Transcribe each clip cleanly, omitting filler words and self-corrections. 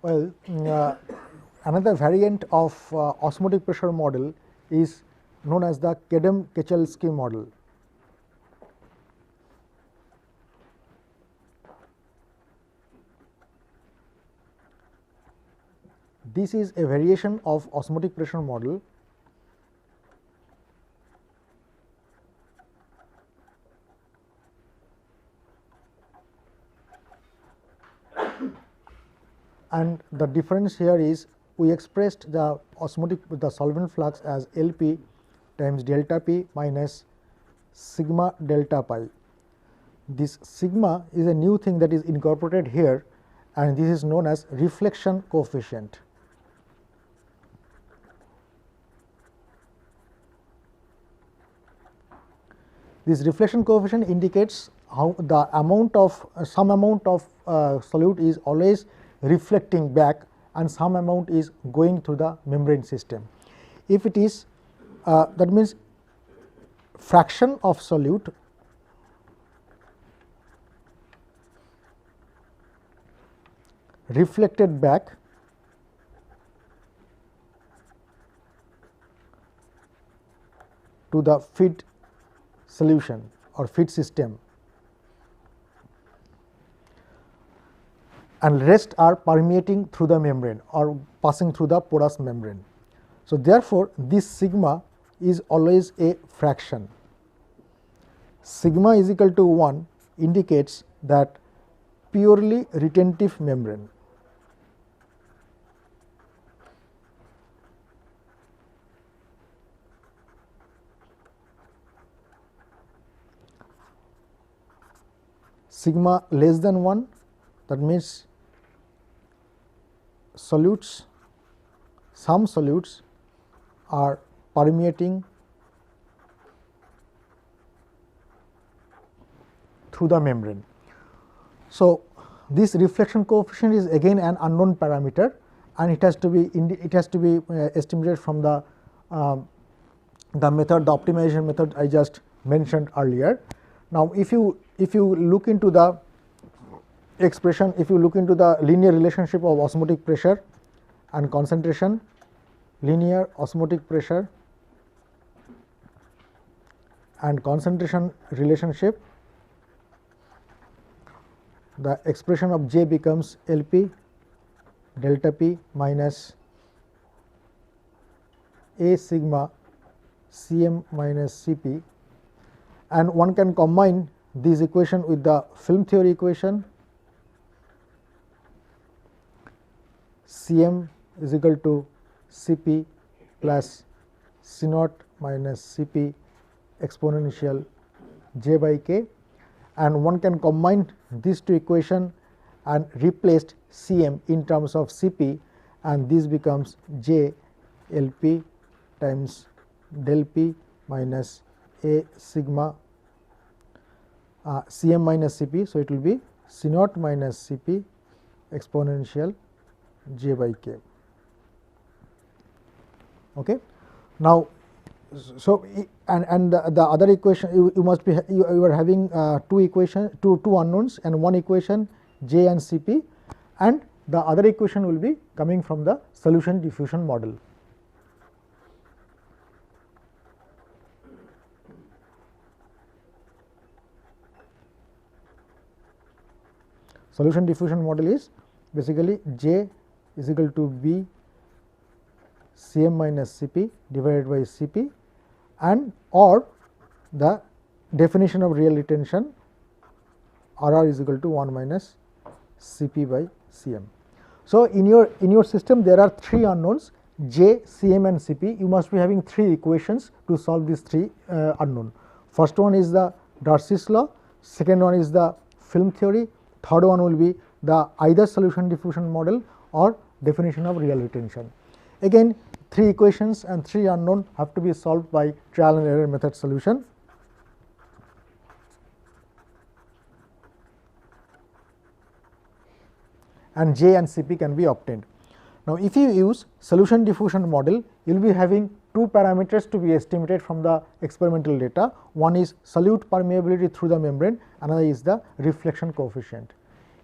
Well, another variant of osmotic pressure model is known as the Kedem-Kechelski model. This is a variation of osmotic pressure model and the difference here is we expressed the solvent flux as LP times delta P minus sigma delta pi. This sigma is a new thing that is incorporated here, and this is known as reflection coefficient. This reflection coefficient indicates how the amount of some amount of solute is always reflecting back and some amount is going through the membrane system. If it is that means fraction of solute reflected back to the feed solution or feed system, and rest are permeating through the membrane or passing through the porous membrane. So, therefore, this sigma is always a fraction. Sigma is equal to 1 indicates that purely retentive membrane. Sigma less than 1, that means solutes, some solutes are permeating through the membrane. So, this reflection coefficient is again an unknown parameter, and it has to be estimated from the method, the optimization method I just mentioned earlier. Now, if you look into the expression, if you look into the linear relationship of osmotic pressure and concentration, linear osmotic pressure and concentration relationship, the expression of J becomes LP delta P minus A sigma Cm minus Cp, and one can combine this equation with the film theory equation. Cm is equal to Cp plus C naught minus Cp exponential j by k, and one can combine these two equations and replace Cm in terms of Cp, and this becomes J Lp times del P minus A sigma Cm minus Cp. So, it will be C naught minus Cp exponential j by k. Okay. Now, so and the other equation you must be you are having two equations, two unknowns and one equation J and Cp, and the other equation will be coming from the solution diffusion model. Solution diffusion model is basically J is equal to B Cm minus Cp divided by Cp, and or the definition of real retention Rr is equal to 1 minus Cp by Cm. So, in your system there are three unknowns J, Cm and Cp. You must be having three equations to solve these three unknown. First one is the Darcy's law, second one is the film theory, third one will be the either solution diffusion model or definition of real retention. Again, three equations and three unknown have to be solved by trial and error method solution. And J and Cp can be obtained. Now, if you use solution diffusion model, you will be having two parameters to be estimated from the experimental data. One is solute permeability through the membrane, another is the reflection coefficient.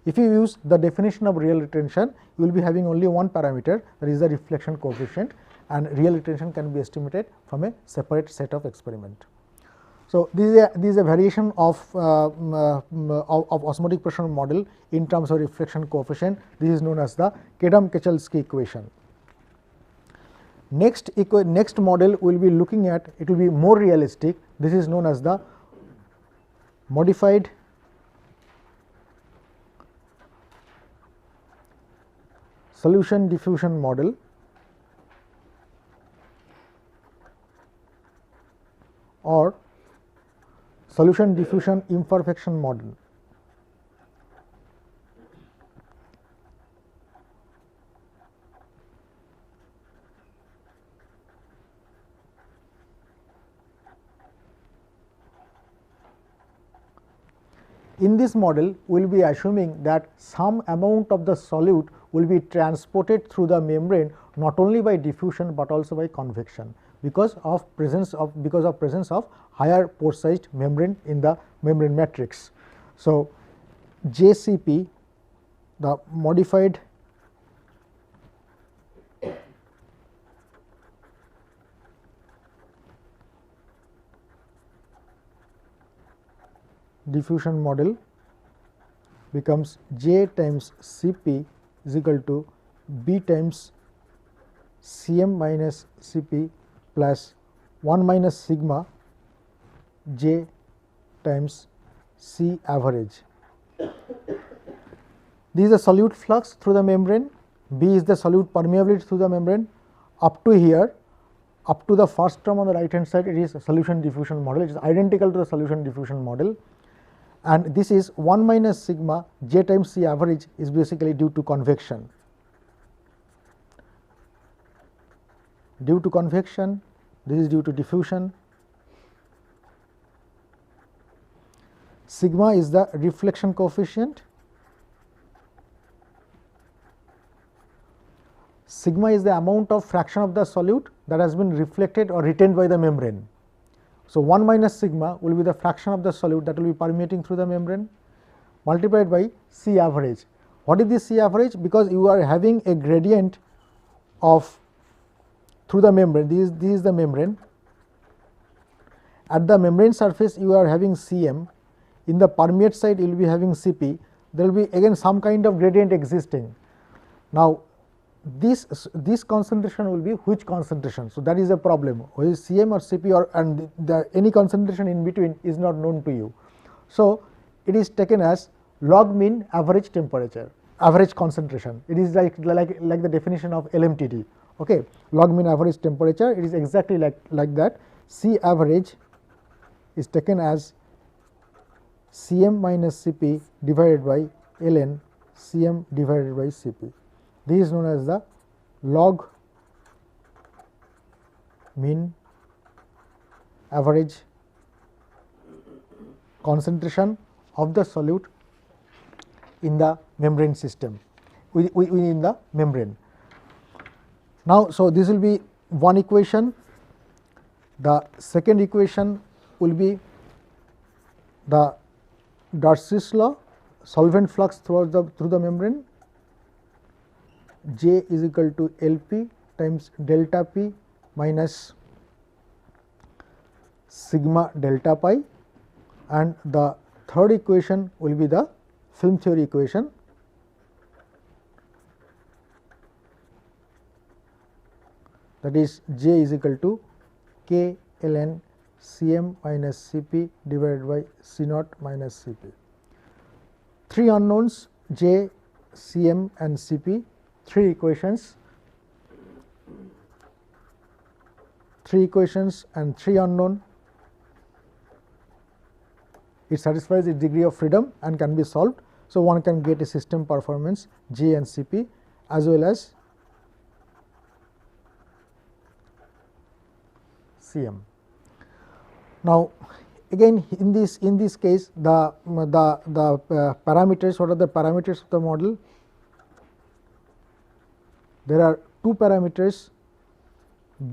If you use the definition of real retention, you will be having only one parameter, that is the reflection coefficient, and real retention can be estimated from a separate set of experiment. So, this is a variation of osmotic pressure model in terms of reflection coefficient. This is known as the Kedam-Kechalski equation. Next model we will be looking at, it will be more realistic. This is known as the modified solution diffusion model, or solution diffusion imperfection model. In this model, we will be assuming that some amount of the solute will be transported through the membrane not only by diffusion, but also by convection, because of presence of higher pore sized membrane in the membrane matrix. So, JCP, the modified diffusion model becomes J times Cp is equal to B times Cm minus Cp plus 1 minus sigma J times C average. This is the solute flux through the membrane, B is the solute permeability through the membrane. Up to here, up to the first term on the right hand side, it is a solution diffusion model, it is identical to the solution diffusion model, and this is 1 minus sigma J times C average is basically due to convection. Due to convection, this is due to diffusion. Sigma is the reflection coefficient, sigma is the amount of fraction of the solute that has been reflected or retained by the membrane. So, 1 minus sigma will be the fraction of the solute that will be permeating through the membrane, multiplied by C average. What is this C average? Because you are having a gradient of through the membrane, this is the membrane. At the membrane surface you are having Cm, in the permeate side you will be having Cp, there will be again some kind of gradient existing. Now, this concentration will be which concentration? So, that is a problem, whether Cm or Cp or and any concentration in between is not known to you. So, it is taken as log mean average temperature, average concentration. It is like the definition of LMTD. Okay, log mean average temperature, it is exactly like that. C average is taken as Cm minus Cp divided by ln Cm divided by Cp. This is known as the log mean average concentration of the solute in the membrane system, within the membrane. Now, so this will be one equation. The second equation will be the Darcy's law, solvent flux through the membrane, J is equal to Lp times delta P minus sigma delta pi, and the third equation will be the film theory equation, that is J is equal to K ln Cm minus Cp divided by C naught minus Cp. Three unknowns J, Cm and Cp, three equations and three unknown. It satisfies its degree of freedom and can be solved. So, one can get a system performance J and Cp as well as Cm. Now, again in this case the parameters, what are the parameters of the model? There are two parameters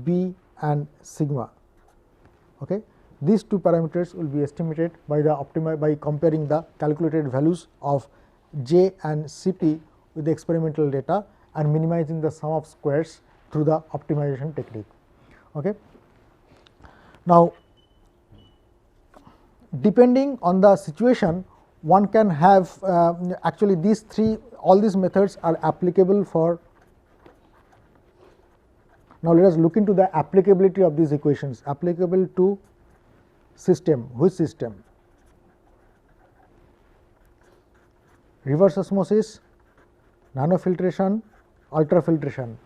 B and sigma. Okay. These two parameters will be estimated by the by comparing the calculated values of J and Cp with the experimental data and minimizing the sum of squares through the optimization technique. Okay. Now, depending on the situation, one can have actually these three, all these methods are applicable for. Now, let us look into the applicability of these equations. Applicable to system, which system? Reverse osmosis, nanofiltration, ultrafiltration.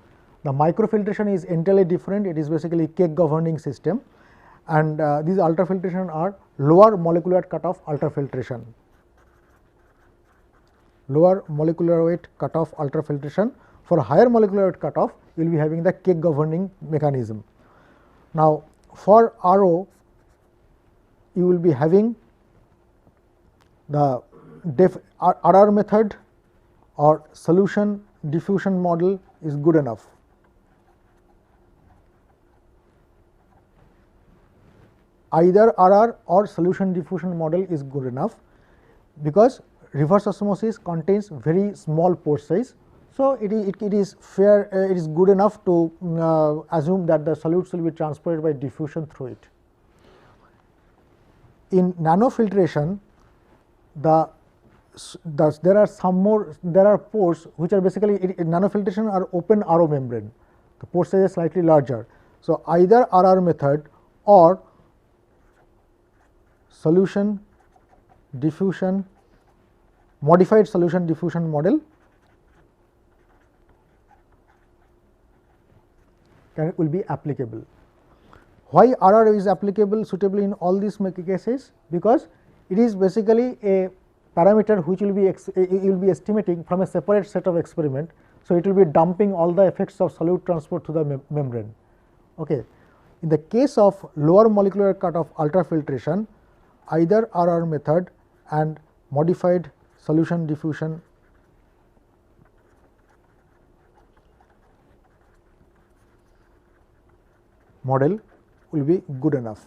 The microfiltration is entirely different, it is basically cake governing system, and these ultrafiltration are lower molecular cutoff ultrafiltration. Lower molecular weight cutoff ultrafiltration. For higher molecular weight cutoff, you will be having the cake governing mechanism. Now, for RO, you will be having the RR method or solution diffusion model is good enough. Either RR or solution diffusion model is good enough, because reverse osmosis contains very small pore size. So, it is fair, it is good enough to assume that the solutes will be transported by diffusion through it. In nanofiltration, there are some more, there are pores which are basically in nanofiltration are open RO membrane, the pore size is slightly larger. So, either RR method or solution diffusion, modified solution diffusion model will be applicable. Why RR is applicable suitably in all these cases? Because it is basically a parameter which will be you will be estimating from a separate set of experiment. So, it will be dumping all the effects of solute transport to the membrane. Okay. In the case of lower molecular cutoff ultrafiltration, either RR method and modified solution diffusion model will be good enough.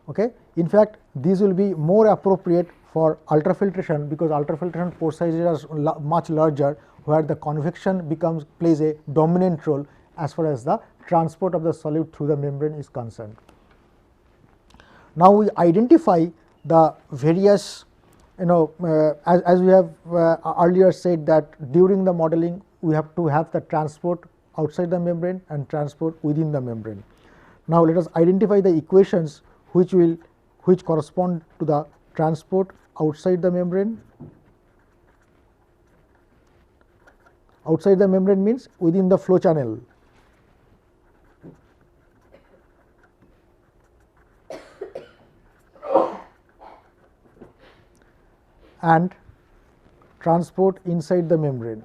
Okay. In fact, these will be more appropriate for ultrafiltration, because ultrafiltration pore sizes are much larger, where the convection plays a dominant role as far as the transport of the solute through the membrane is concerned. Now, we identify the various, as we have earlier said, that during the modeling we have to have the transport outside the membrane and transport within the membrane. Now, let us identify the equations which correspond to the transport outside the membrane. Outside the membrane means within the flow channel. And transport inside the membrane.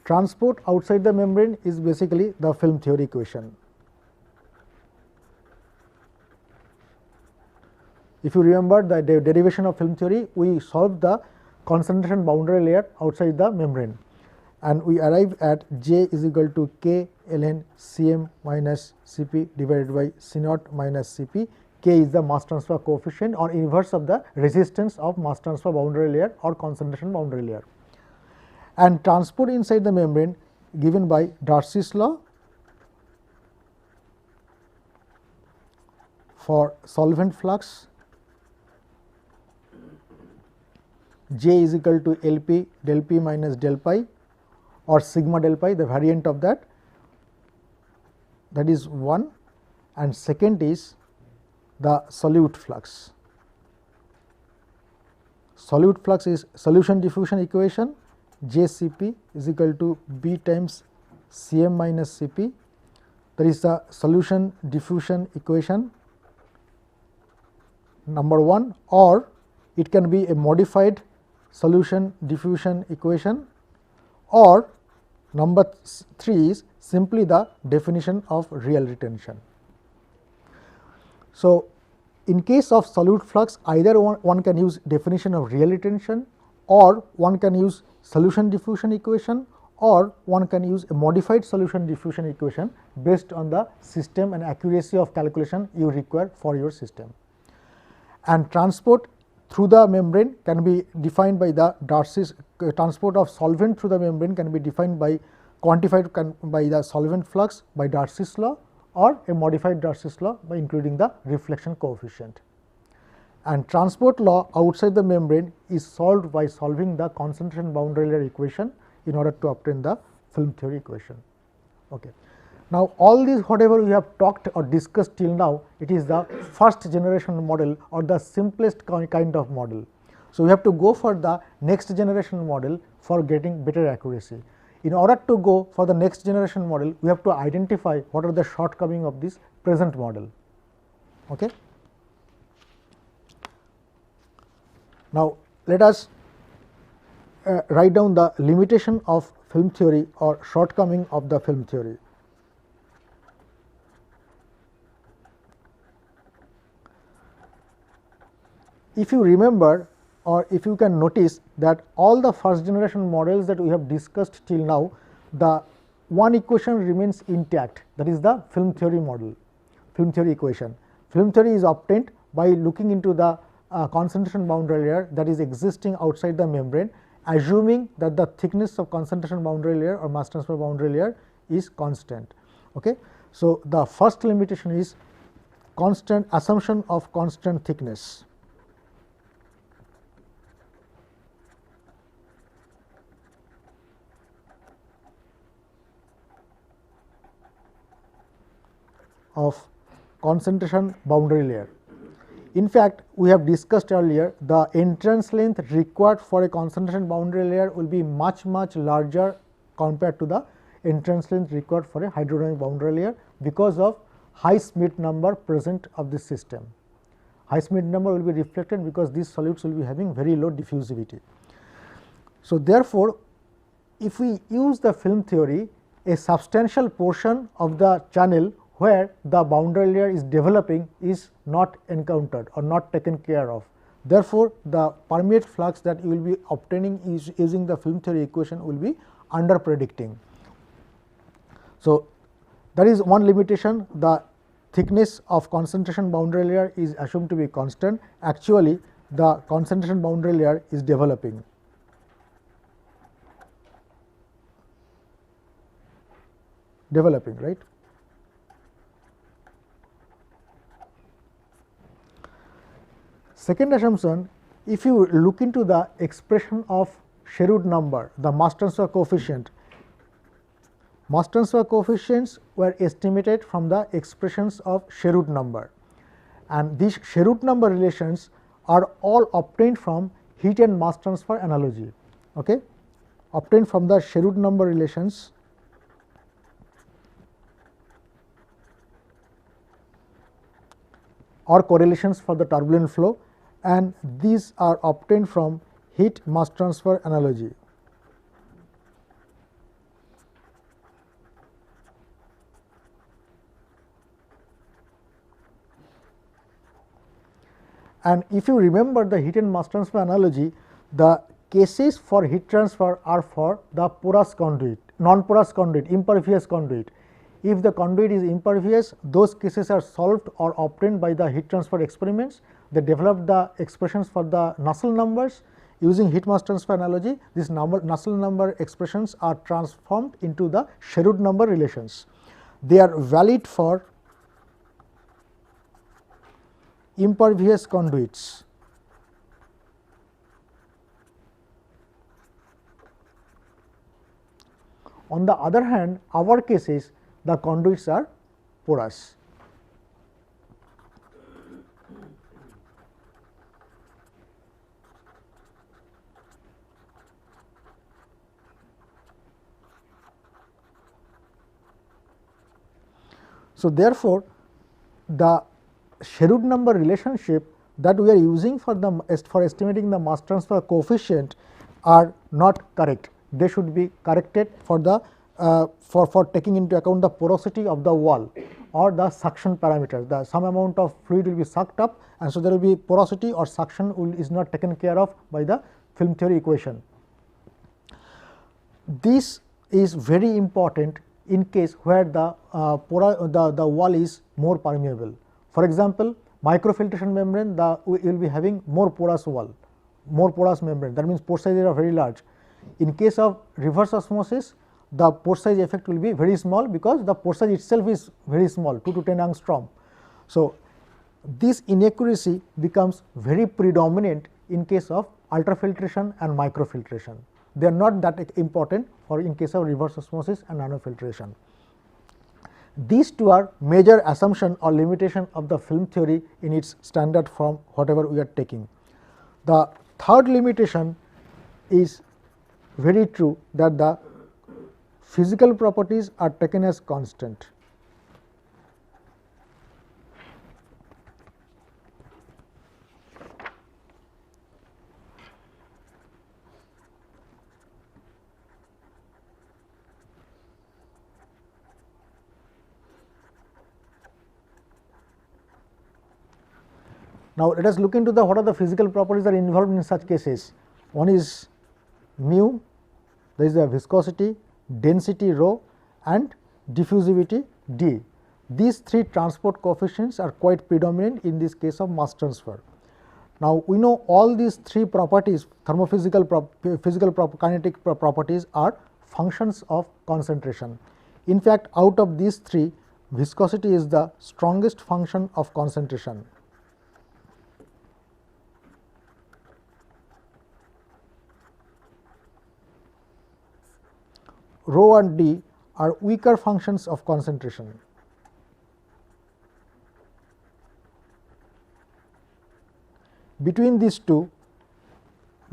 Transport outside the membrane is basically the film theory equation. If you remember the derivation of film theory, we solved the concentration boundary layer outside the membrane, and we arrive at J is equal to K ln Cm minus Cp divided by C naught minus Cp. K is the mass transfer coefficient or inverse of the resistance of mass transfer boundary layer or concentration boundary layer, and transport inside the membrane given by Darcy's law for solvent flux. J is equal to Lp del p minus del pi or sigma del pi, the variant of that, that is one, and second is the solute flux. Solute flux is solution diffusion equation, J Cp is equal to B times Cm minus Cp, that is the solution diffusion equation number 1, or it can be a modified solution diffusion equation, or number 3 is simply the definition of real retention. So, in case of solute flux, either one can use definition of real retention, or one can use solution diffusion equation, or one can use a modified solution diffusion equation based on the system and accuracy of calculation you require for your system. And transport through the membrane can be defined by the Darcy's transport of solvent through the membrane can be defined by quantified by the solvent flux by Darcy's law, or a modified Darcy's law by including the reflection coefficient. And transport law outside the membrane is solved by solving the concentration boundary layer equation in order to obtain the film theory equation. Okay. Now, all these whatever we have talked or discussed till now, it is the first generation model or the simplest kind of model. So, we have to go for the next generation model for getting better accuracy. In order to go for the next generation model, we have to identify what are the shortcomings of this present model. Okay. Now, let us write down the limitation of film theory or shortcoming of the film theory. If you remember or if you can notice that all the first generation models that we have discussed till now, the one equation remains intact, that is the film theory model, film theory equation. Film theory is obtained by looking into the concentration boundary layer that is existing outside the membrane, assuming that the thickness of concentration boundary layer or mass transfer boundary layer is constant. Okay. So, the first limitation is constant assumption of constant thickness. Of concentration boundary layer. In fact, we have discussed earlier the entrance length required for a concentration boundary layer will be much larger compared to the entrance length required for a hydrodynamic boundary layer, because of high Schmidt number present of this system. High Schmidt number will be reflected because these solutes will be having very low diffusivity. So, therefore, if we use the film theory, a substantial portion of the channel where the boundary layer is developing is not encountered or not taken care of. Therefore, the permeate flux that you will be obtaining is using the film theory equation will be under predicting. So, that is one limitation, the thickness of concentration boundary layer is assumed to be constant. Actually, the concentration boundary layer is developing. Right. Second assumption, if you look into the expression of Sherwood number, the mass transfer coefficient, mass transfer coefficients were estimated from the expressions of Sherwood number, and these Sherwood number relations are all obtained from heat and mass transfer analogy. Okay? Obtained from the Sherwood number relations or correlations for the turbulent flow, and these are obtained from heat mass transfer analogy. And if you remember the heat and mass transfer analogy, the cases for heat transfer are for the porous conduit, non-porous conduit, impervious conduit. If the conduit is impervious, those cases are solved or obtained by the heat transfer experiments. They develop the expressions for the Nusselt numbers using heat mass transfer analogy. These Nusselt number expressions are transformed into the Sherwood number relations. They are valid for impervious conduits. On the other hand, our cases, the conduits are porous. So, therefore, the Sherwood number relationship that we are using for estimating the mass transfer coefficient are not correct. They should be corrected for the for taking into account the porosity of the wall or the suction parameter. The some amount of fluid will be sucked up, and so there will be porosity or suction is not taken care of by the film theory equation. This is very important in case where the the wall is more permeable. For example, microfiltration membrane, we will be having more porous wall, more porous membrane, that means pore sizes are very large. In case of reverse osmosis, the pore size effect will be very small, because the pore size itself is very small, 2 to 10 angstrom. So, this inaccuracy becomes very predominant in case of ultrafiltration and microfiltration. They are not that important for in case of reverse osmosis and nanofiltration. These two are major assumption or limitation of the film theory in its standard form, whatever we are taking. The third limitation is very true, that the physical properties are taken as constant. Now, let us look into the what are the physical properties that are involved in such cases. One is mu, there is the viscosity, density rho and diffusivity d. These three transport coefficients are quite predominant in this case of mass transfer. Now, we know all these three properties, thermophysical, kinetic properties are functions of concentration. In fact, out of these three, viscosity is the strongest function of concentration. Rho and d are weaker functions of concentration. Between these two,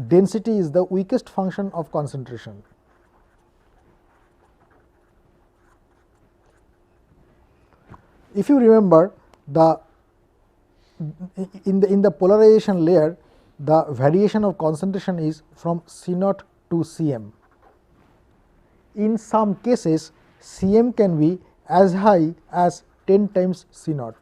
density is the weakest function of concentration. If you remember, in the polarization layer, the variation of concentration is from C naught to Cm. In some cases, Cm can be as high as 10 times C naught.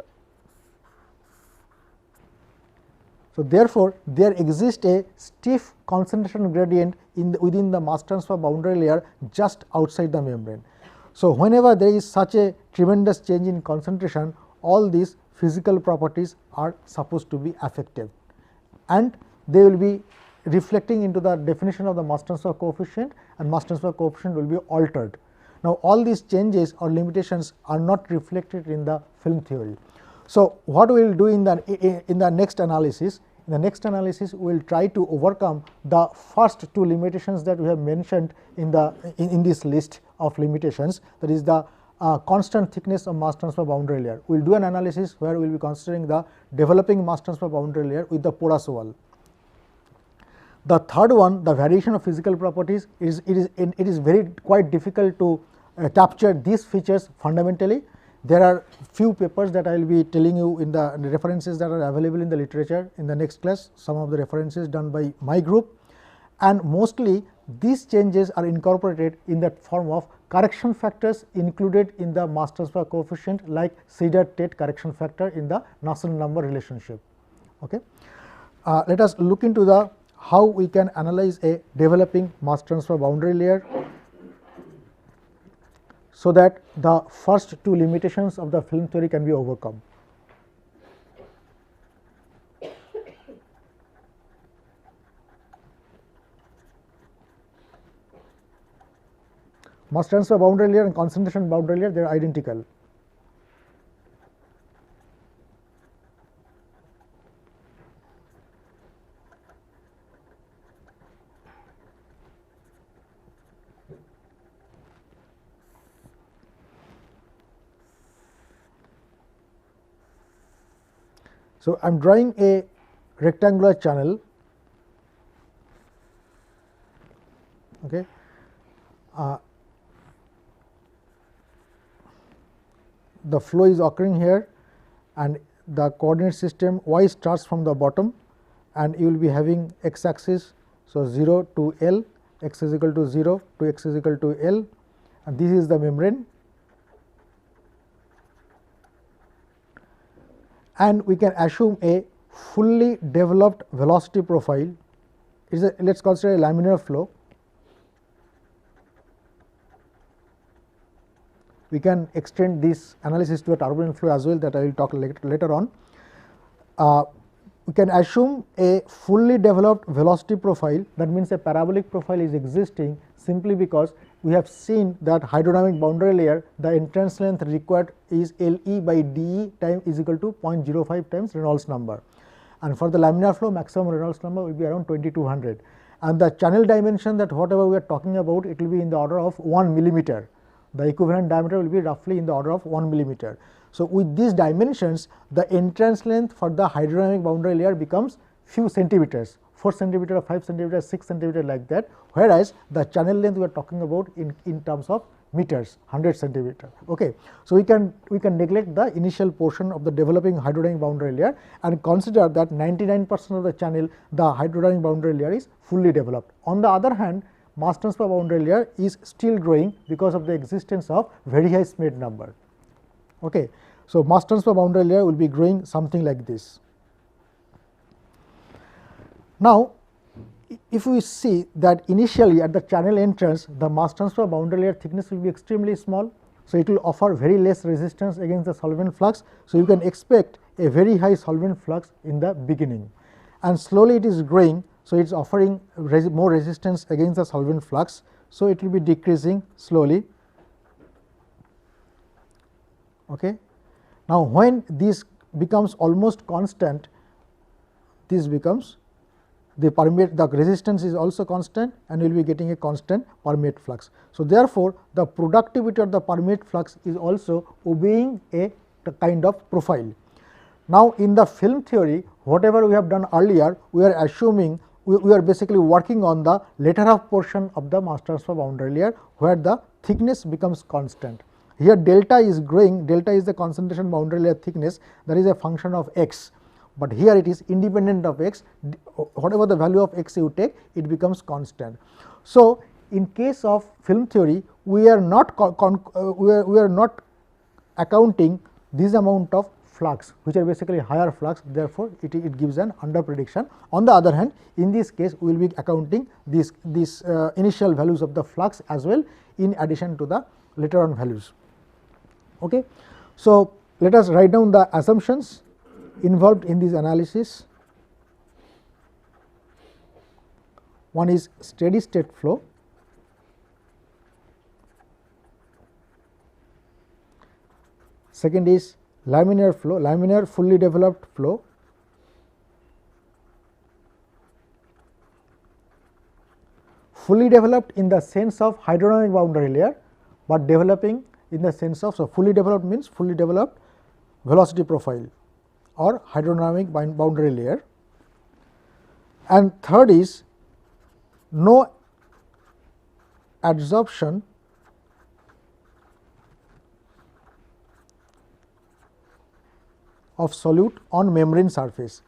So, therefore, there exists a stiff concentration gradient within the mass transfer boundary layer just outside the membrane. So, whenever there is such a tremendous change in concentration, all these physical properties are supposed to be affected, and they will be reflecting into the definition of the mass transfer coefficient, and mass transfer coefficient will be altered. Now, all these changes or limitations are not reflected in the film theory. So, what we will do in the next analysis? In the next analysis, we will try to overcome the first two limitations that we have mentioned in this list of limitations, that is the constant thickness of mass transfer boundary layer. We will do an analysis where we will be considering the developing mass transfer boundary layer with the porous wall. The third one, the variation of physical properties, it is very quite difficult to capture these features fundamentally. There are few papers that I will be telling you in the references that are available in the literature in the next class, some of the references done by my group, and mostly these changes are incorporated in the form of correction factors included in the mass transfer coefficient, like Seider-Tate correction factor in the Nusselt number relationship. Okay. Let us look into the how we can analyze a developing mass transfer boundary layer, so that the first two limitations of the film theory can be overcome. Mass transfer boundary layer and concentration boundary layer, they are identical. So, I am drawing a rectangular channel. Okay. The flow is occurring here, and the coordinate system y starts from the bottom, and you will be having x axis. So, 0 to L, x is equal to 0 to x is equal to L, and this is the membrane. And we can assume a fully developed velocity profile. Let us consider a laminar flow. we can extend this analysis to a turbulent flow as well, that I will talk later on. We can assume a fully developed velocity profile, that means a parabolic profile is existing simply because we have seen that hydrodynamic boundary layer, the entrance length required is LE by DE time is equal to 0.05 times Reynolds number, and for the laminar flow maximum Reynolds number will be around 2200, and the channel dimension, that whatever we are talking about, it will be in the order of 1 millimeter. The equivalent diameter will be roughly in the order of 1 millimeter. So, with these dimensions, the entrance length for the hydrodynamic boundary layer becomes few centimeters, 4 centimeter or 5 centimeter, 6 centimeter like that, whereas the channel length we are talking about in terms of meters, 100 centimeter. Okay. So, we can neglect the initial portion of the developing hydrodynamic boundary layer and consider that 99% of the channel, the hydrodynamic boundary layer is fully developed. On the other hand, mass transfer boundary layer is still growing because of the existence of very high Schmidt number. Okay. So, mass transfer boundary layer will be growing something like this. Now, if we see that initially at the channel entrance, the mass transfer boundary layer thickness will be extremely small. So, it will offer very less resistance against the solvent flux. So, you can expect a very high solvent flux in the beginning, and slowly it is growing. So, it is offering more resistance against the solvent flux. So, it will be decreasing slowly. Okay. Now, when this becomes almost constant, this becomes the resistance is also constant, and you will be getting a constant permeate flux. So, therefore, the productivity of the permeate flux is also obeying a kind of profile. Now, in the film theory, whatever we have done earlier, we are assuming we are basically working on the later half portion of the mass transfer boundary layer, where the thickness becomes constant. Here delta is growing, delta is the concentration boundary layer thickness, that is a function of x, but here it is independent of x, whatever the value of x you take, it becomes constant. So, in case of film theory, we are not accounting this amount of flux, which are basically higher flux, therefore, it gives an under prediction. On the other hand, in this case, we will be accounting these initial values of the flux as well, in addition to the later on values. Okay. So, let us write down the assumptions involved in this analysis. One is steady state flow, second is laminar flow, laminar fully developed flow, fully developed in the sense of hydrodynamic boundary layer, but developing in the sense of, so fully developed means fully developed velocity profile or hydrodynamic boundary layer, and third is no adsorption of solute on membrane surface.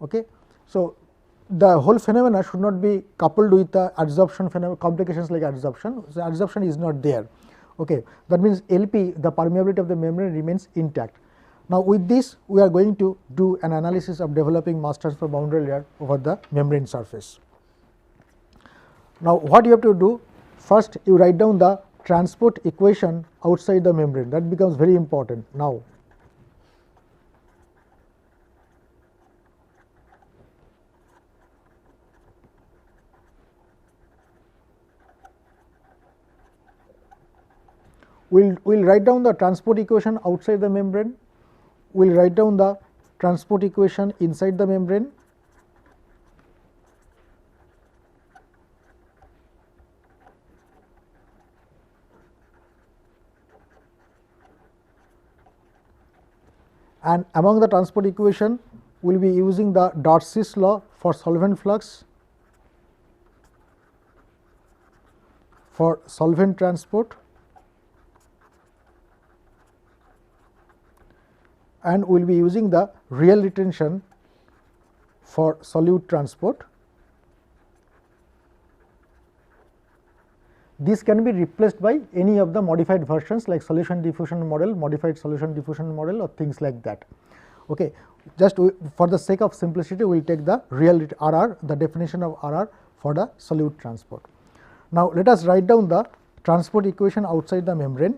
Okay. So, the whole phenomena should not be coupled with the adsorption phenomena, complications like adsorption. So, adsorption is not there. Okay. That means, LP, the permeability of the membrane remains intact. Now, with this we are going to do an analysis of developing mass transfer boundary layer over the membrane surface. Now, what you have to do, first you write down the transport equation outside the membrane, that becomes very important now. We will write down the transport equation outside the membrane, we will write down the transport equation inside the membrane, and among the transport equation we will be using the Darcy's law for solvent flux, for solvent transport, and we will be using the real retention for solute transport. This can be replaced by any of the modified versions like solution diffusion model, modified solution diffusion model, or things like that. Okay. Just for the sake of simplicity, we will take the real RR, the definition of RR for the solute transport. Now, let us write down the transport equation outside the membrane.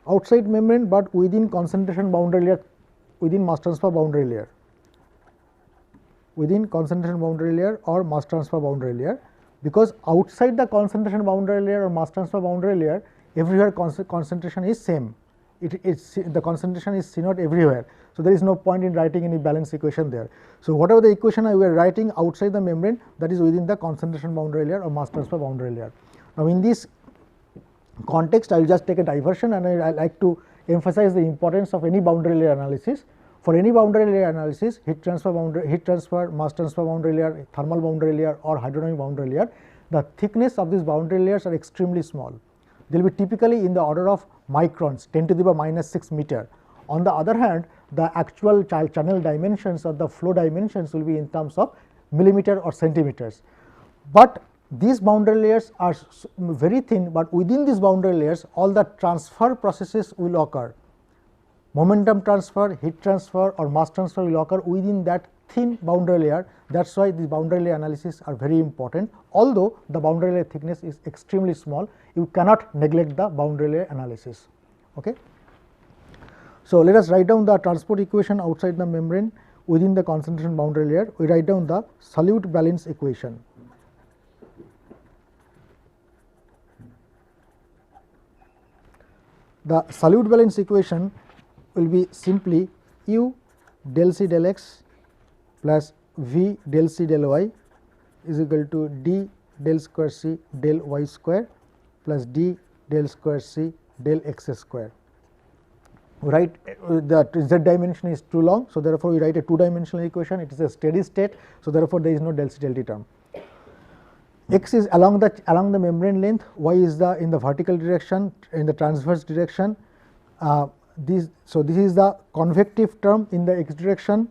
Outside membrane, but within concentration boundary layer, within mass transfer boundary layer, within concentration boundary layer or mass transfer boundary layer, because outside the concentration boundary layer or mass transfer boundary layer, everywhere concentration is same. The concentration is C naught everywhere. So, there is no point in writing any balance equation there. So, whatever the equation we are writing outside the membrane, that is within the concentration boundary layer or mass transfer boundary layer. Now, in this context, I will just take a diversion, and I like to emphasize the importance of any boundary layer analysis. For any boundary layer analysis, heat transfer, mass transfer boundary layer, thermal boundary layer or hydrodynamic boundary layer, the thickness of these boundary layers are extremely small. They will be typically in the order of microns, 10 to the power minus 6 meter. On the other hand, the actual channel dimensions or the flow dimensions will be in terms of millimeter or centimeters. But these boundary layers are very thin, but within these boundary layers all the transfer processes will occur. Momentum transfer, heat transfer or mass transfer will occur within that thin boundary layer. That is why these boundary layer analysis are very important. Although the boundary layer thickness is extremely small, you cannot neglect the boundary layer analysis. Okay. So, let us write down the transport equation outside the membrane within the concentration boundary layer. We write down the solute balance equation. The solute balance equation will be simply U del C del x plus V del C del y is equal to d del square C del y square plus d del square C del x square. Right, the z dimension is too long. So, therefore, we write a two dimensional equation, it is a steady state. So, therefore, there is no del C del t term. X is along the membrane length, y is the in the vertical direction, in the transverse direction. So, this is the convective term in the x direction,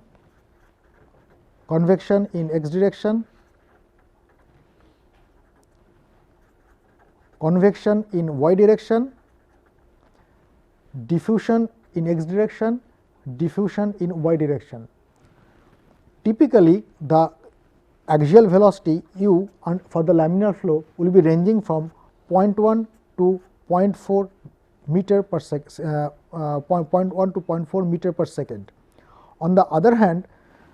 convection in x direction, convection in y direction, diffusion in x direction, diffusion in y direction. Typically, the axial velocity u for the laminar flow will be ranging from 0.1 to 0.4 meter per second, 0.1 to 0.4 meter per second. On the other hand,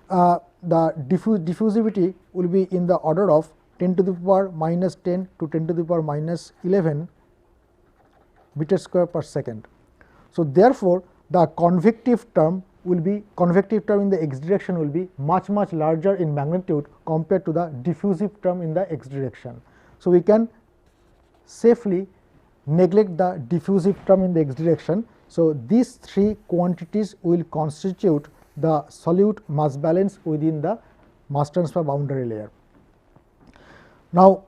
the diffusivity will be in the order of 10 to the power minus 10 to 10 to the power minus 11 meter square per second. So, therefore, the convective term in the x direction will be much larger in magnitude compared to the diffusive term in the x direction. So, we can safely neglect the diffusive term in the x direction. So, these three quantities will constitute the solute mass balance within the mass transfer boundary layer. Now,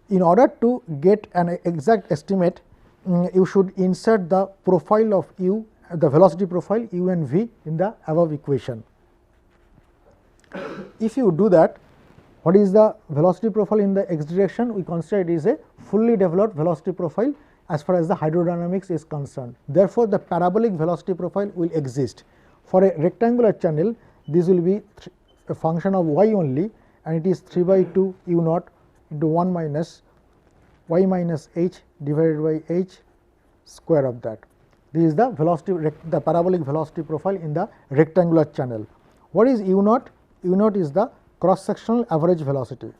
in order to get an exact estimate, you should insert the profile of u, the velocity profile u and v in the above equation. If you do that, what is the velocity profile in the x direction? We consider it is a fully developed velocity profile as far as the hydrodynamics is concerned. Therefore, the parabolic velocity profile will exist. For a rectangular channel, this will be a function of y only, and it is 3 by 2 u naught into 1 minus y minus h divided by h square of that. This is the velocity, the parabolic velocity profile in the rectangular channel. What is u naught? U naught is the cross sectional average velocity.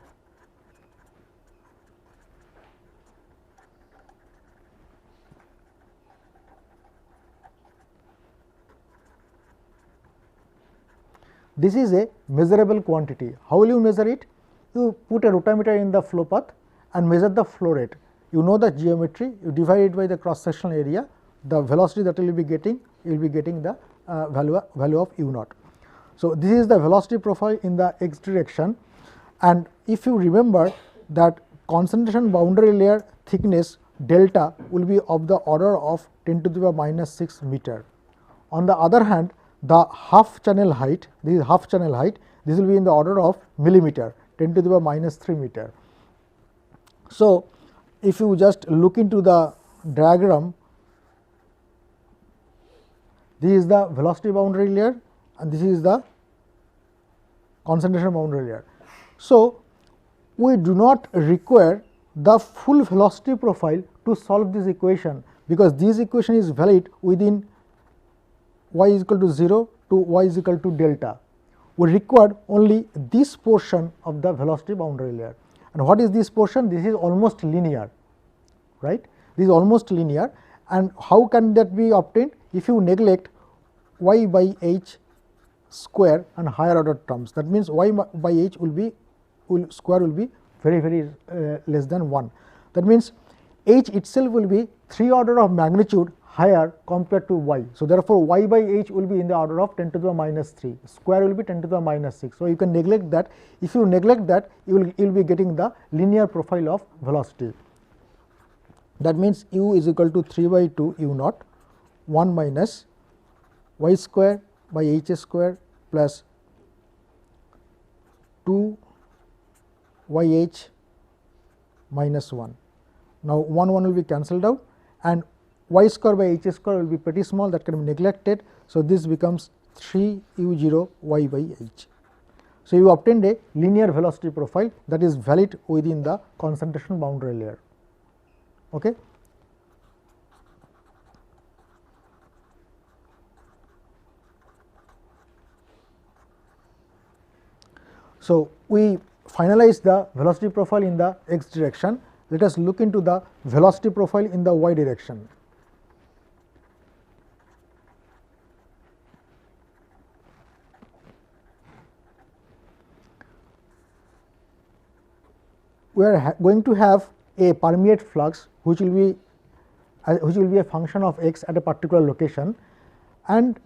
This is a measurable quantity. How will you measure it? You put a rotameter in the flow path and measure the flow rate. You know the geometry, you divide it by the cross sectional area, the velocity that you will be getting, you will be getting the value of u naught. So, this is the velocity profile in the x direction, and if you remember that concentration boundary layer thickness delta will be of the order of 10 to the power minus 6 meter. On the other hand, the half channel height, this is half channel height, this will be in the order of millimeter, 10 to the power minus 3 meter. So, if you just look into the diagram, this is the velocity boundary layer and this is the concentration boundary layer. So, we do not require the full velocity profile to solve this equation, because this equation is valid within y is equal to 0 to y is equal to delta. We require only this portion of the velocity boundary layer. And what is this portion? This is almost linear, right? This is almost linear, and how can that be obtained? If you neglect y by h square and higher order terms, that means y by h square will be very less than 1. That means h itself will be 3 order of magnitude higher compared to y. So, therefore, y by h will be in the order of 10 to the minus 3, square will be 10 to the minus 6. So, you can neglect that. If you neglect that, you will be getting the linear profile of velocity. That means u is equal to 3 by 2 u naught 1 minus y square by h square plus 2 y h minus 1. Now, 1 will be cancelled out and y square by h square will be pretty small, that can be neglected. So, this becomes 3 u 0 y by h. So, you obtained a linear velocity profile that is valid within the concentration boundary layer. Okay. So, we finalize the velocity profile in the x direction. Let us look into the velocity profile in the y direction. We are going to have a permeate flux which will be a function of x at a particular location, and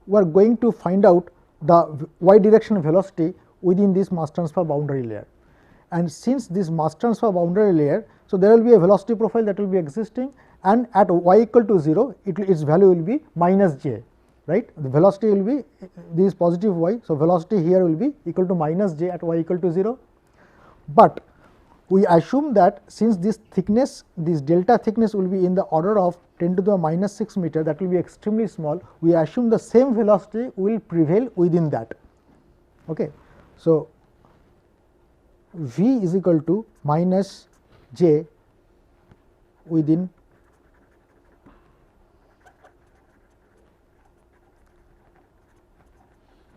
we are going to find out the y direction velocity within this mass transfer boundary layer. And since this mass transfer boundary layer, so there will be a velocity profile that will be existing, and at y equal to 0 its value will be minus j, right. The velocity will be this positive y. So, velocity here will be equal to minus j at y equal to 0, but we assume that since this thickness, this delta thickness will be in the order of 10 to the minus 6 meter, that will be extremely small. We assume the same velocity will prevail within that. Okay. So, v is equal to minus j within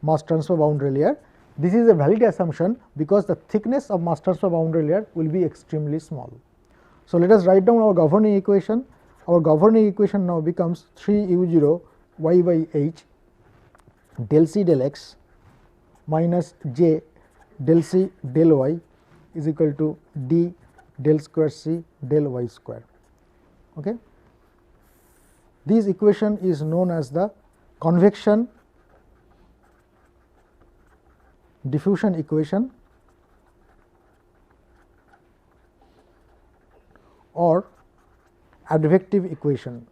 mass transfer boundary layer. This is a valid assumption because the thickness of mass transfer boundary layer will be extremely small. So, let us write down our governing equation. Our governing equation now becomes 3 u 0 y by h del c del x minus j del c del y is equal to d del square c del y square. Okay. This equation is known as the convection diffusion equation or advective equation.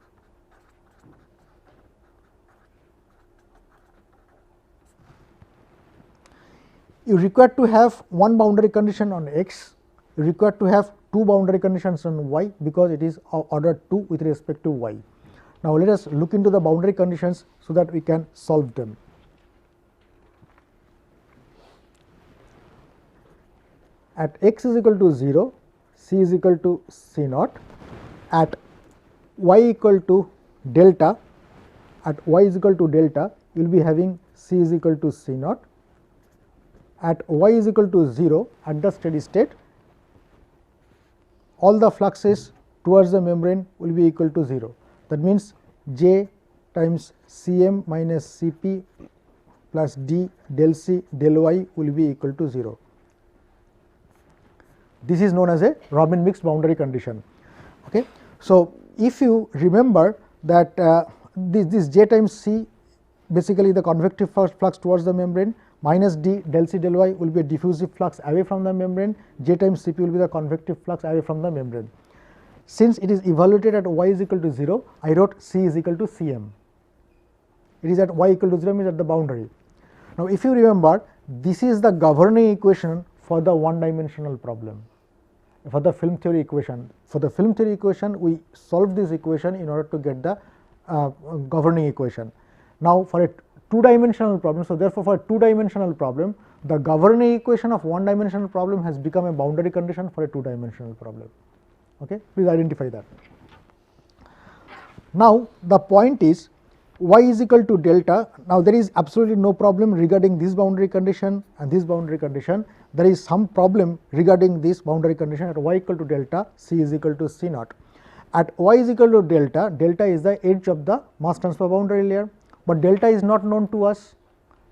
You require to have one boundary condition on x, you require to have two boundary conditions on y, because it is of order 2 with respect to y. Now, let us look into the boundary conditions so that we can solve them. At x is equal to 0, c is equal to c naught. At y equal to delta, at y is equal to delta, you will be having c is equal to c naught. At y is equal to 0, at the steady state, all the fluxes towards the membrane will be equal to 0. That means, j times Cm minus Cp plus d del c del y will be equal to 0. This is known as a Robin mixed boundary condition. Okay. So, if you remember that this j times c, basically the convective flux towards the membrane, minus d del c del y will be a diffusive flux away from the membrane, j times Cp will be the convective flux away from the membrane. Since it is evaluated at y is equal to 0, I wrote c is equal to Cm. It is at y equal to 0 means at the boundary. Now, if you remember, this is the governing equation for the one dimensional problem. for the film theory equation. For the film theory equation, we solve this equation in order to get the governing equation. Now, for a two dimensional problem, so therefore, for a two dimensional problem, the governing equation of one dimensional problem has become a boundary condition for a two dimensional problem. Okay? Please identify that. Now, the point is y is equal to delta. Now, there is absolutely no problem regarding this boundary condition and this boundary condition. There is some problem regarding this boundary condition at y equal to delta, c is equal to c naught. At y is equal to delta, delta is the edge of the mass transfer boundary layer, but delta is not known to us.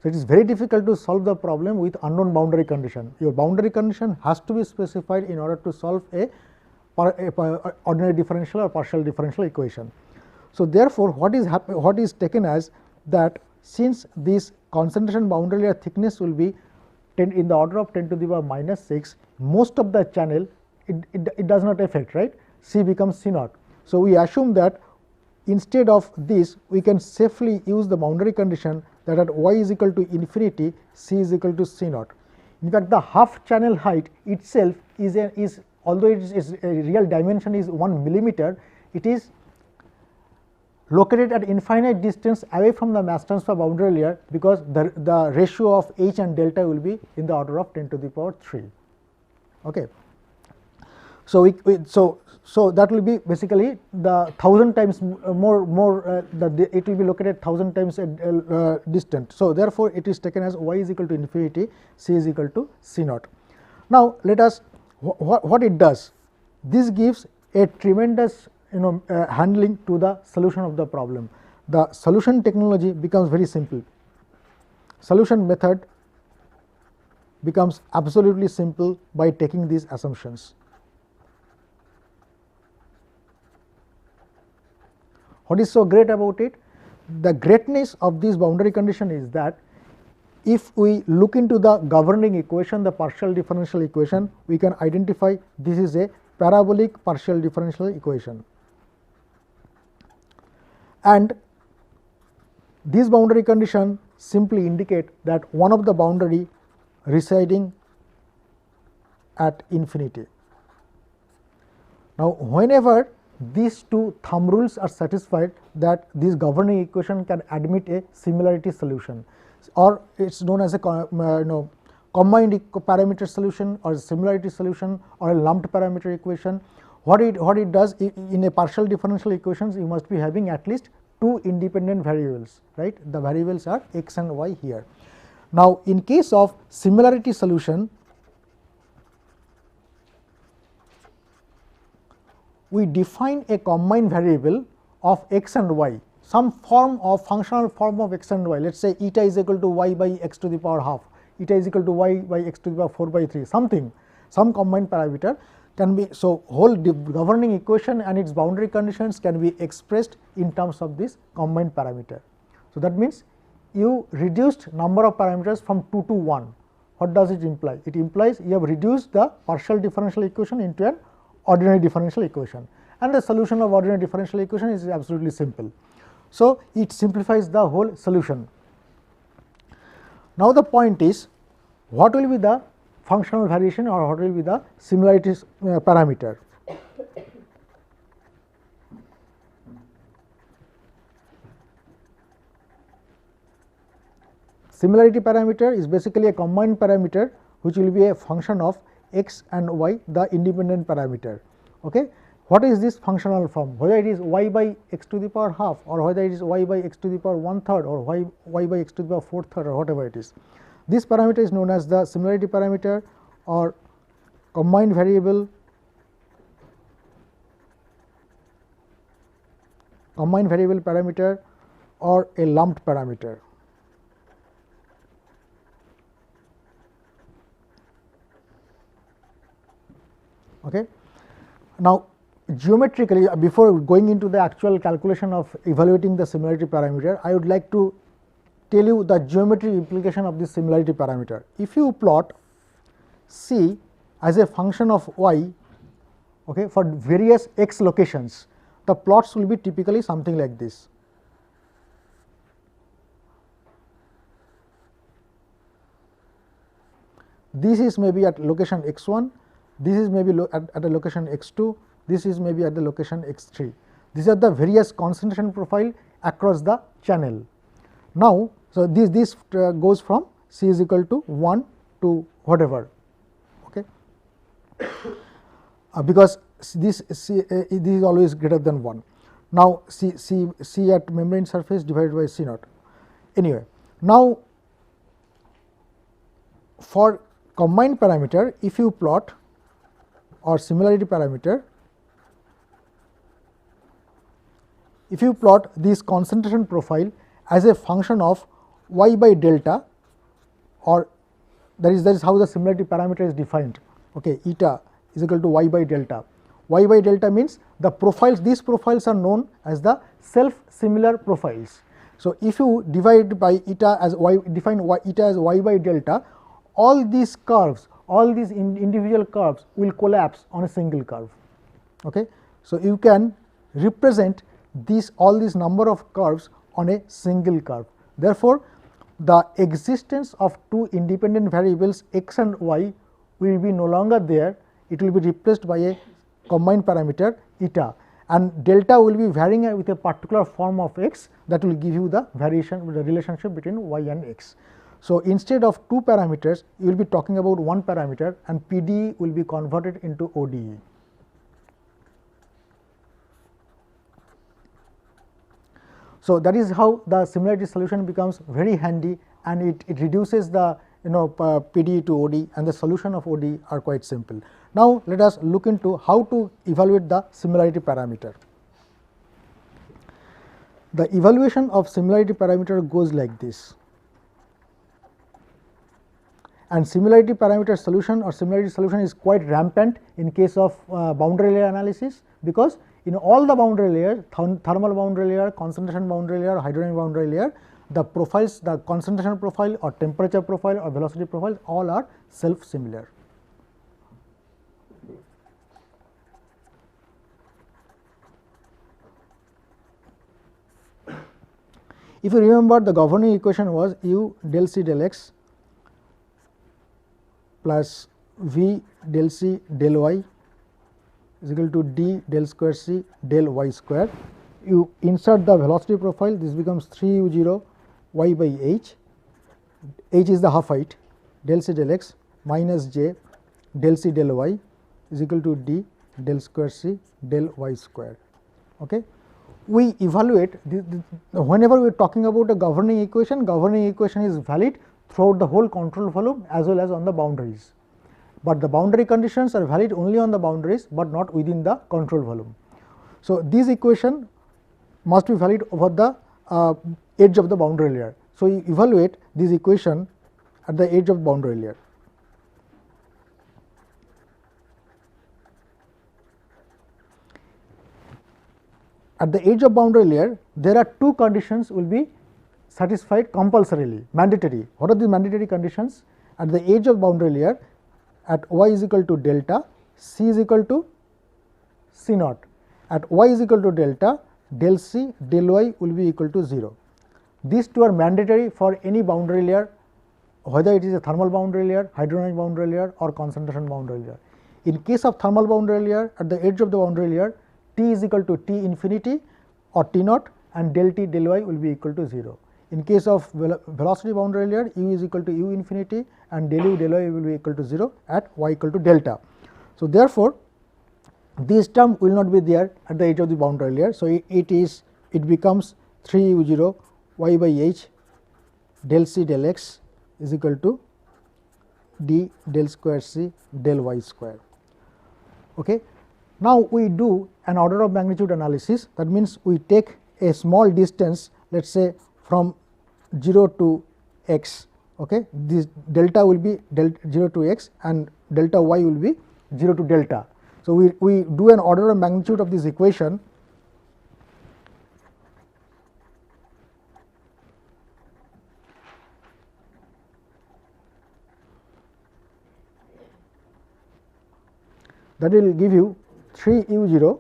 So, it is very difficult to solve the problem with unknown boundary condition. Your boundary condition has to be specified in order to solve a ordinary differential or partial differential equation. So, therefore, what is taken as that since this concentration boundary layer thickness will be 10 in the order of 10 to the power minus 6, most of the channel it does not affect, right, c becomes c naught. So, we assume that instead of this we can safely use the boundary condition that at y is equal to infinity, c is equal to c naught. In fact, the half channel height itself is although it is a real dimension is 1 millimeter, it is located at infinite distance away from the mass transfer boundary layer, because the ratio of h and delta will be in the order of 10 to the power 3. Okay. So, so that will be basically the 1000 times more it will be located 1000 times distant. So, therefore, it is taken as y is equal to infinity, c is equal to c naught. Now, let us what it does, this gives a tremendous handling to the solution of the problem. The solution technology becomes very simple. Solution method becomes absolutely simple by taking these assumptions. What is so great about it? The greatness of this boundary condition is that if we look into the governing equation, the partial differential equation, we can identify this is a parabolic partial differential equation. And this boundary condition simply indicate that one of the boundary residing at infinity. Now, whenever these two thumb rules are satisfied, that this governing equation can admit a similarity solution, or it is known as a combined parameter solution or similarity solution or a lumped parameter equation. What it does in a partial differential equations, you must be having at least two independent variables, right. The variables are x and y here. Now, in case of similarity solution, we define a combined variable of x and y, some form of functional form of x and y. Let us say eta is equal to y by x to the power half, eta is equal to y by x to the power 4 by 3, something, some combined parameter can be. So, whole governing equation and its boundary conditions can be expressed in terms of this combined parameter. So, that means you reduced number of parameters from 2 to 1. What does it imply? It implies you have reduced the partial differential equation into an ordinary differential equation, and the solution of ordinary differential equation is absolutely simple. So, it simplifies the whole solution. Now, the point is what will be the functional variation or what will be the similarity parameter. Similarity parameter is basically a combined parameter which will be a function of x and y, the independent parameter. Okay. What is this functional form? Whether it is y by x to the power half, or whether it is y by x to the power 1/3, or y by x to the power 4/3, or whatever it is. This parameter is known as the similarity parameter or combined variable, parameter, or a lumped parameter. Okay. Now, geometrically, before going into the actual calculation of evaluating the similarity parameter, I would like to tell you the geometric implication of this similarity parameter. If you plot C as a function of y, okay, for various x locations, the plots will be typically something like this. This is maybe at location x1, this is maybe at a location x2, this is maybe at the location x3. These are the various concentration profile across the channel. Now, so this goes from C is equal to 1 to whatever, okay. Because this is always greater than 1. Now, C at membrane surface divided by C naught. Anyway, now for combined parameter, if you plot or similarity parameter, if you plot this concentration profile as a function of y by delta, or that is how the similarity parameter is defined, okay, eta is equal to y by delta. Y by delta means the profiles, these profiles are known as the self similar profiles. So, if you divide by eta as y, define eta as y by delta, all these curves, all these individual curves will collapse on a single curve. Okay. So, you can represent all these number of curves on a single curve. Therefore, the existence of two independent variables x and y will be no longer there, it will be replaced by a combined parameter eta, and delta will be varying with a particular form of x that will give you the variation, the relationship between y and x. So, instead of two parameters, you will be talking about one parameter, and PDE will be converted into ODE. So, that is how the similarity solution becomes very handy, and it reduces the PDE to ODE, and the solution of ODE are quite simple. Now, let us look into how to evaluate the similarity parameter. The evaluation of similarity parameter goes like this, and similarity parameter solution or similarity solution is quite rampant in case of boundary layer analysis, because in all the boundary layers, thermal boundary layer, concentration boundary layer, hydrodynamic boundary layer, the profiles, the concentration profile or temperature profile or velocity profile, all are self similar. If you remember, the governing equation was u del c del x plus v del c del y is equal to d del square c del y square. You insert the velocity profile, this becomes 3 u 0 y by h is the half height, del c del x minus j del c del y is equal to d del square c del y square. Okay. We evaluate whenever we are talking about a governing equation is valid throughout the whole control volume as well as on the boundaries, but the boundary conditions are valid only on the boundaries, but not within the control volume. So, this equation must be valid over the edge of the boundary layer. So, you evaluate this equation at the edge of boundary layer. At the edge of boundary layer, there are two conditions will be satisfied compulsorily, mandatory. What are the mandatory conditions? At the edge of boundary layer, at y is equal to delta, c is equal to c naught. At y is equal to delta, del c del y will be equal to 0. These two are mandatory for any boundary layer, whether it is a thermal boundary layer, hydrodynamic boundary layer or concentration boundary layer. In case of thermal boundary layer, at the edge of the boundary layer, T is equal to T infinity or T naught, and del T del y will be equal to 0. In case of velocity boundary layer, u is equal to u infinity and del u del y will be equal to 0 at y equal to delta. So, therefore, this term will not be there at the edge of the boundary layer. So, it becomes 3 u 0 y by h del c del x is equal to d del square c del y square. Okay. Now, we do an order of magnitude analysis, that means we take a small distance, let us say from 0 to x, okay. This delta will be 0 to x and delta y will be 0 to delta. So, we do an order of magnitude of this equation. That will give you 3 u 0,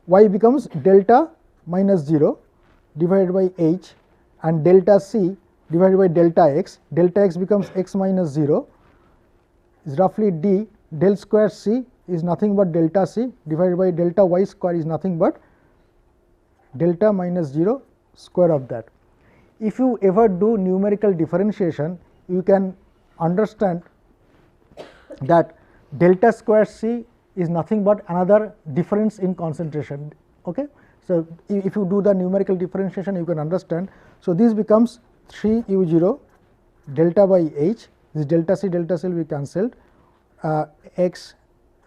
y becomes delta minus 0 divided by h, and delta c divided by delta x becomes x minus 0 is roughly d del square c is nothing but delta c divided by delta y square is nothing but delta minus 0 square of that. If you ever do numerical differentiation, you can understand that delta square c is nothing but another difference in concentration. Okay? So, if you do the numerical differentiation, you can understand. So, this becomes 3 u 0 delta by h, this delta c will be cancelled, x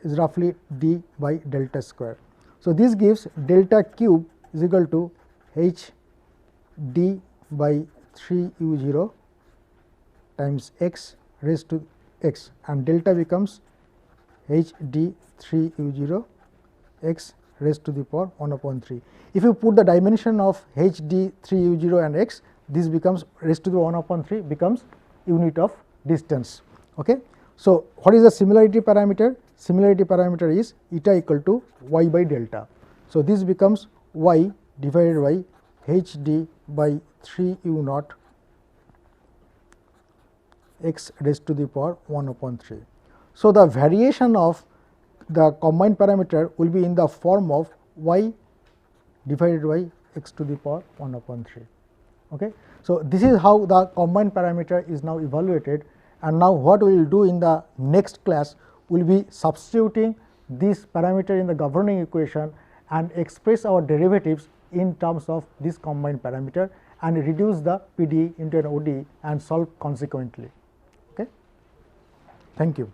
is roughly d by delta square. So, this gives delta cube is equal to h d by 3 u 0 times x raised to x, and delta becomes h d 3 u 0 x raised to the power 1 upon 3. If you put the dimension of h d 3 u 0 and x, this becomes raised to the 1 upon 3 becomes unit of distance. Okay. So, what is the similarity parameter? Similarity parameter is eta equal to y by delta. So, this becomes y divided by h d by 3 u naught x raised to the power 1 upon 3. So, the variation of the combined parameter will be in the form of y divided by x to the power 1 upon 3. Okay. So, this is how the combined parameter is now evaluated, and now what we will do in the next class will be substituting this parameter in the governing equation and express our derivatives in terms of this combined parameter and reduce the PDE into an ODE and solve consequently. Okay. Thank you.